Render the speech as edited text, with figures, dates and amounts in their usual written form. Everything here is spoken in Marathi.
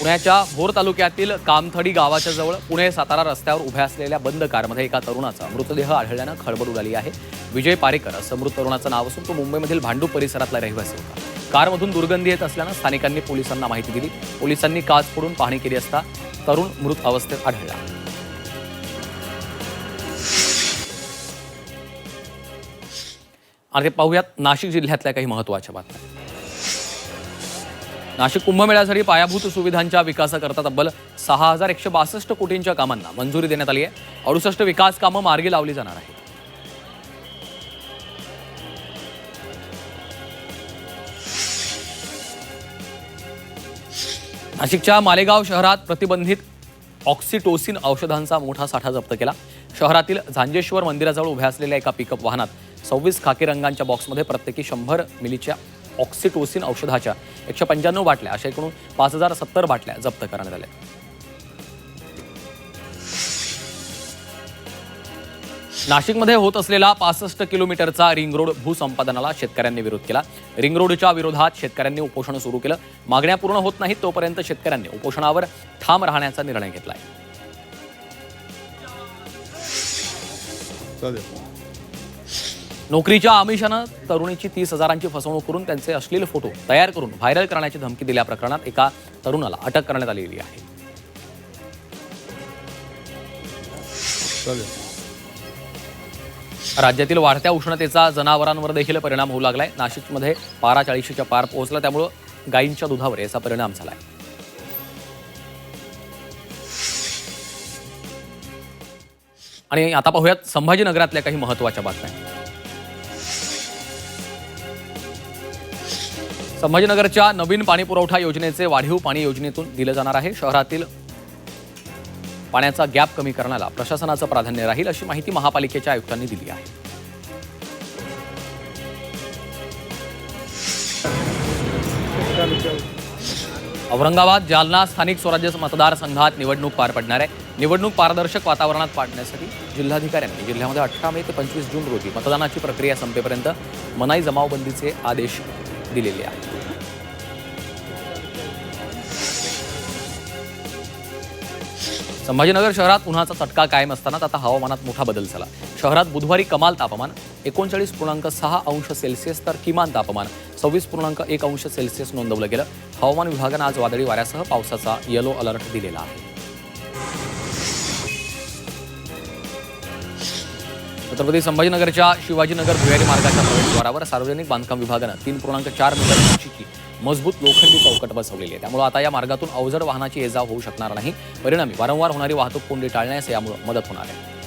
पुण्याच्या भोर तालुक्यातील कामथडी गावाच्या जवळ पुणे सातारा रस्त्यावर उभ्या असलेल्या बंद कारमध्ये एका तरुणाचा मृतदेह आढळल्यानं खळबळ उडाली आहे. विजय पारेकर असं मृत तरुणाचं नाव असून तो मुंबईमधील भांडूप परिसरातला रहिवासी होता. कारमधून दुर्गंधी येत असल्यानं स्थानिकांनी पोलिसांना माहिती दिली. पोलिसांनी काच फोडून पाहणी केली असता तरुण मृत अवस्थेत आढळला. आणि पाहूयात नाशिक जिल्ह्यातल्या काही महत्त्वाच्या बातम्या. नाशिक कुंभमेळ्यासाठी पायाभूत सुविधांच्या विकासाकरता तब्बल 6,162 कोटींच्या कामांना मंजुरी देण्यात आली आहे. 68 विकास कामं मार्गी लावली जाणार आहेत. नाशिकच्या मालेगाव शहरात प्रतिबंधित ऑक्सिटोसिन औषधांचा मोठा साठा जप्त केला. शहरातील झांजेश्वर मंदिराजवळ उभ्या असलेल्या एका पिकअप वाहनात 26 खाकी रंगांच्या बॉक्समध्ये प्रत्येकी 100 मिलीच्या ऑक्सिटोसिन औषधाच्या 195 बाटल्या अशा एकूण 5,070 बाटल्या जप्त करण्यात आल्या. नाशिकमध्ये होत असलेला 65 किलोमीटरचा रिंग रोड भूसंपादनाला शेतकऱ्यांनी विरोध केला. रिंग रोडच्या विरोधात शेतकऱ्यांनी उपोषण सुरू केलं. मागण्या पूर्ण होत नाहीत तोपर्यंत शेतकऱ्यांनी उपोषणावर ठाम राहण्याचा निर्णय घेतलाय. नोकरीच्या आमिषानं तरुणीची 30,000ची फसवणूक करून त्यांचे अश्लील फोटो तयार करून व्हायरल करण्याची धमकी दिल्या प्रकरणात एका तरुणाला अटक करण्यात आलेली आहे. राज्यातील वाढत्या उष्णतेचा जनावरांवर देखील परिणाम होऊ लागलाय. नाशिकमध्ये पारा 40च्या पार पोहोचला, त्यामुळे गायींच्या दुधावर याचा परिणाम झालाय. आणि आता पाहूयात संभाजीनगरातल्या काही महत्त्वाच्या बातम्या. संभाजीनगरच्या नवीन पाणी पुरवठा योजनेचे वाढीव पाणी योजनेतून दिलं जाणार आहे. शहरातील पाण्याचा गॅप कमी करण्याला प्रशासनाचं प्राधान्य राहील अशी माहिती महापालिकेच्या आयुक्तांनी दिली आहे. औरंगाबाद जालना स्थानिक स्वराज्य मतदारसंघात निवडणूक पार पडणार आहे. निवडणूक पारदर्शक वातावरणात पाडण्यासाठी जिल्हाधिकाऱ्यांनी जिल्ह्यामध्ये 18 मे ते 25 जून रोजी मतदानाची प्रक्रिया संपेपर्यंत मनाई जमावबंदीचे आदेश दिलेले आहेत. संभाजीनगर शहरात उन्हाचा चटका कायम असतानाच आता हवामानात मोठा बदल झाला. शहरात बुधवारी कमाल तापमान 39.6 अंश सेल्सिअस तर किमान तापमान 26.1 अंश सेल्सिअस नोंदवलं गेलं. हवामान विभागानं आज वादळी वाऱ्यासह पावसाचा येलो अलर्ट दिलेला आहे. छत्रपती संभाजीनगरच्या शिवाजीनगर भुयारी मार्गाच्या प्रवेशद्वारावर सार्वजनिक बांधकाम विभागानं 3.4 मीटर उंचीची मजबूत लोखंडी चौकट बसवलेली आहे. त्यामुळे आता या मार्गातून अवजड वाहनाची ये-जा होऊ शकणार नाही. परिणामी वारंवार होणारी वाहतूक कोंडी टाळण्यास यामुळे मदत होणार आहे.